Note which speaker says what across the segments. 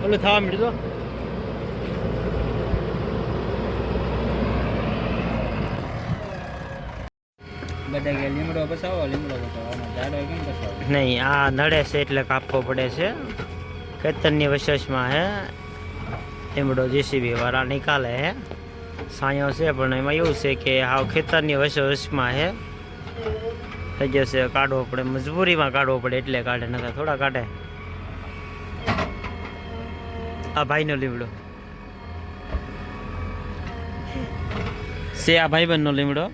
Speaker 1: ઓલું થવા મળ્યું
Speaker 2: બધા કે લીમડો બસાવો ઝાડો કેમ બસાવો?
Speaker 1: નહીં, આ નડે છે એટલે કાપવો પડે છે. ખેતરની વશેષમાં હે લીમડો જેસીબી વાળા નિકાલે હે. સાયો છે પણ એમાં એવું છે કે હાવ ખેતરની વશેષમાં હે થઈ જશે, કાઢવો પડે, મજબૂરીમાં કાઢવો પડે એટલે કાઢે, નકર થોડા કાઢે. આ ભાઈનો લીમડો છે, આ ભાઈબંધનો લીમડો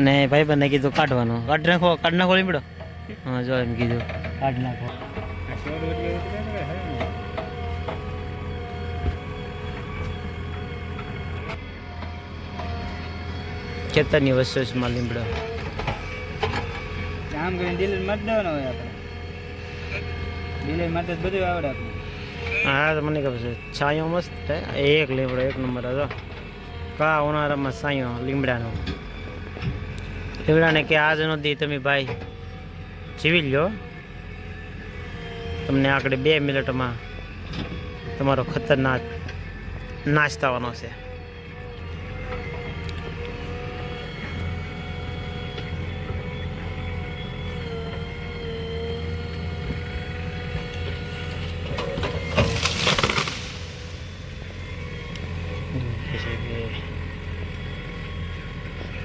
Speaker 1: ને ભાઈબંધને કીધું કાઢવાનો. કાઢ નાખો લીમડો. હા જો એમ કીધું કાઢ નાખો. ખેતરની વસ્તુમાં લીમડો
Speaker 2: આમ કરીને દિલ મત દેવાનો હોય આપણે. દિલ માટે બધું આવડે આપણે.
Speaker 1: હા તો મને ખબર છે. છાંયો મસ્ત છે. એક લીમડો એક નંબર હતો. કા ઉનાળામાં છાંયો લીમડાનો. લીમડાને કે આજ નથી તમે ભાઈ જીવી લો, તમને આગળ 2 મિનિટમાં તમારો ખતરનાક નાશ થવાનો છે.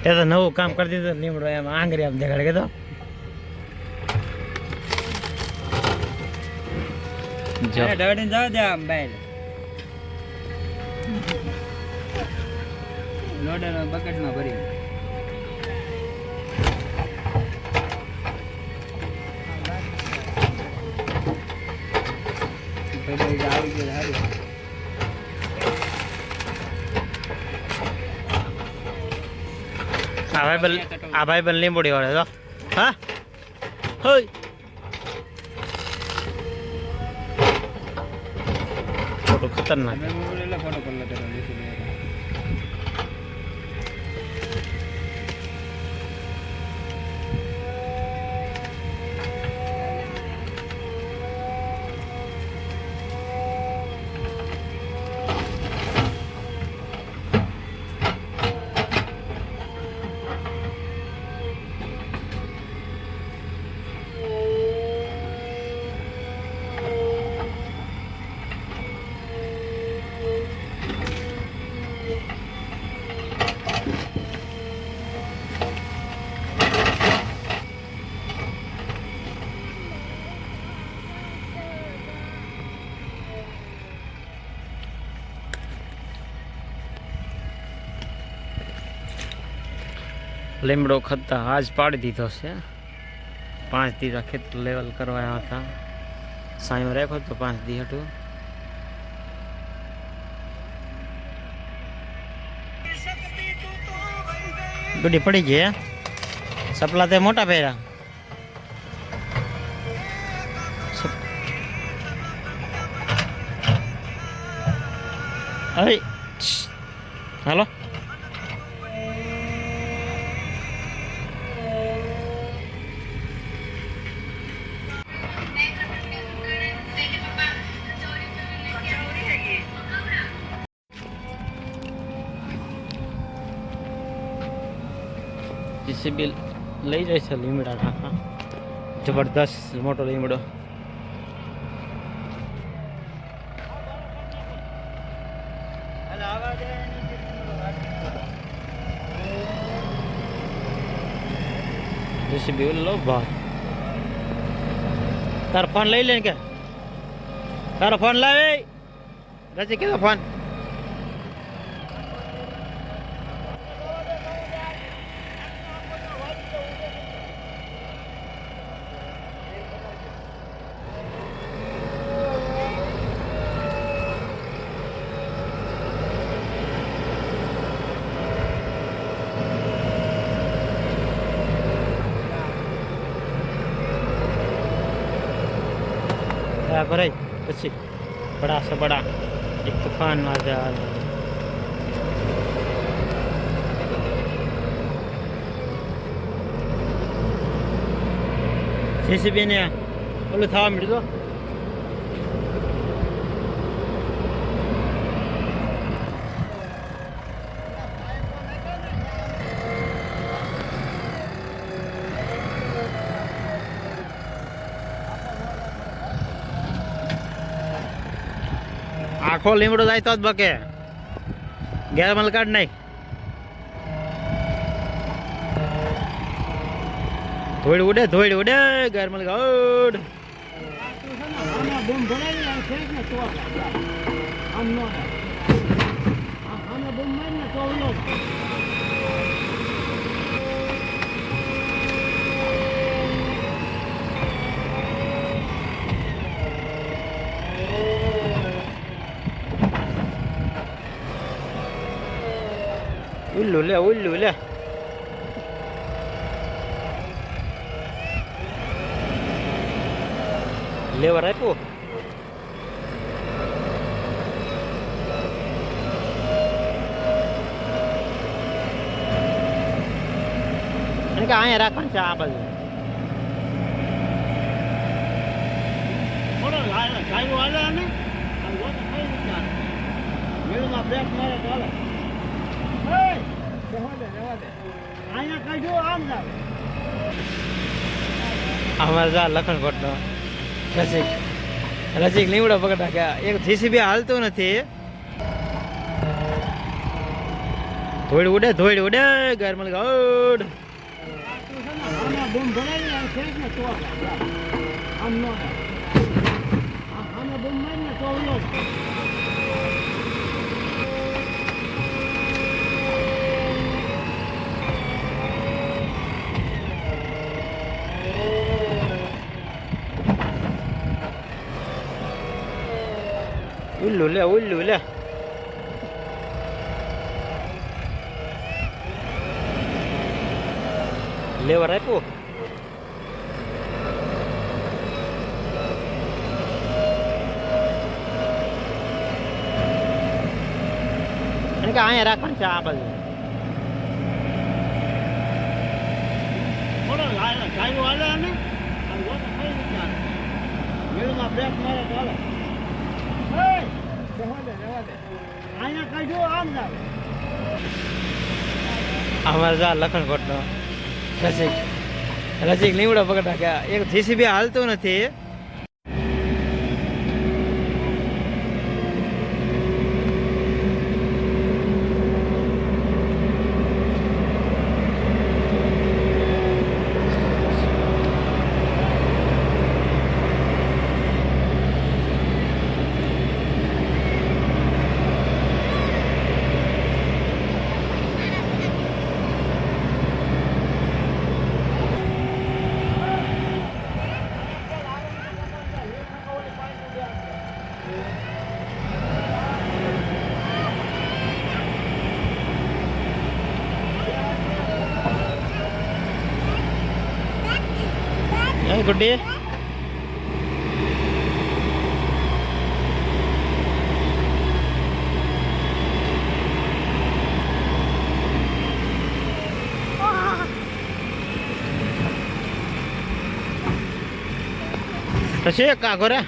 Speaker 1: તે તો નવું કામ કરી દીધું લીમડો, એમ આંગળી આમ દેખાડે કે તો
Speaker 2: દોડીને જાવ દે આમ બહાર. લોડાનો બકેટમાં ભરી આવી ગયું સારું.
Speaker 1: આ ભાઈ બન લીંબોડી વાળે તો હા હોય ફોટો ખતરનાક.
Speaker 2: ફોટો કરી લે.
Speaker 1: લીમડો ખતતા આજ પાડી દીધો છે. 5 દી ખેતર લેવલ કરવા હતા. સાયો રાખ્યો તો 5 દી હતું. ગુડી પડી ગઈ. સપલા તે મોટા પહેર્યા. હાલો જીસીબી લઈ જાય છે લીમડા નાખા. જબરદસ્ત મોટો લીમડો. જીસીબી લો ભાઈ. તારો ફોન લઈ લે કે તારો ફોન લાવે રજી કીધો ફોન. भराई પછી बड़ा से बड़ा एक तूफान आ जा रहा है। सीसीबी ने बोले था मिल दो આખો લીમડો જાય તો જ બકે. ગેરમલ કાઢ નાખ. ધોઈડ ઉડે ગેરમલ કાઢ. ઉલ્લુ લે. લેવર આપ્યું. એને કે અહીંયા રાખવાનું છે આ બાજુ. અમારે જા લખણકોટ નો રસિક લીમડો પકડા કે એક જીસીબી હાલતું નથી. ધોઈડ ઉડે ગેરમલ કાઢ. ઉલ્લુ લે. લેવર આપ્યું. એને કે અહીંયા રાખવાનું છે આ બાજુ. અમારે જા લખણકોટ નો રસિક લીમડો પકડા કે એક જીસીબી હાલતું નથી. ગુડ્ડી પછી કાકો રે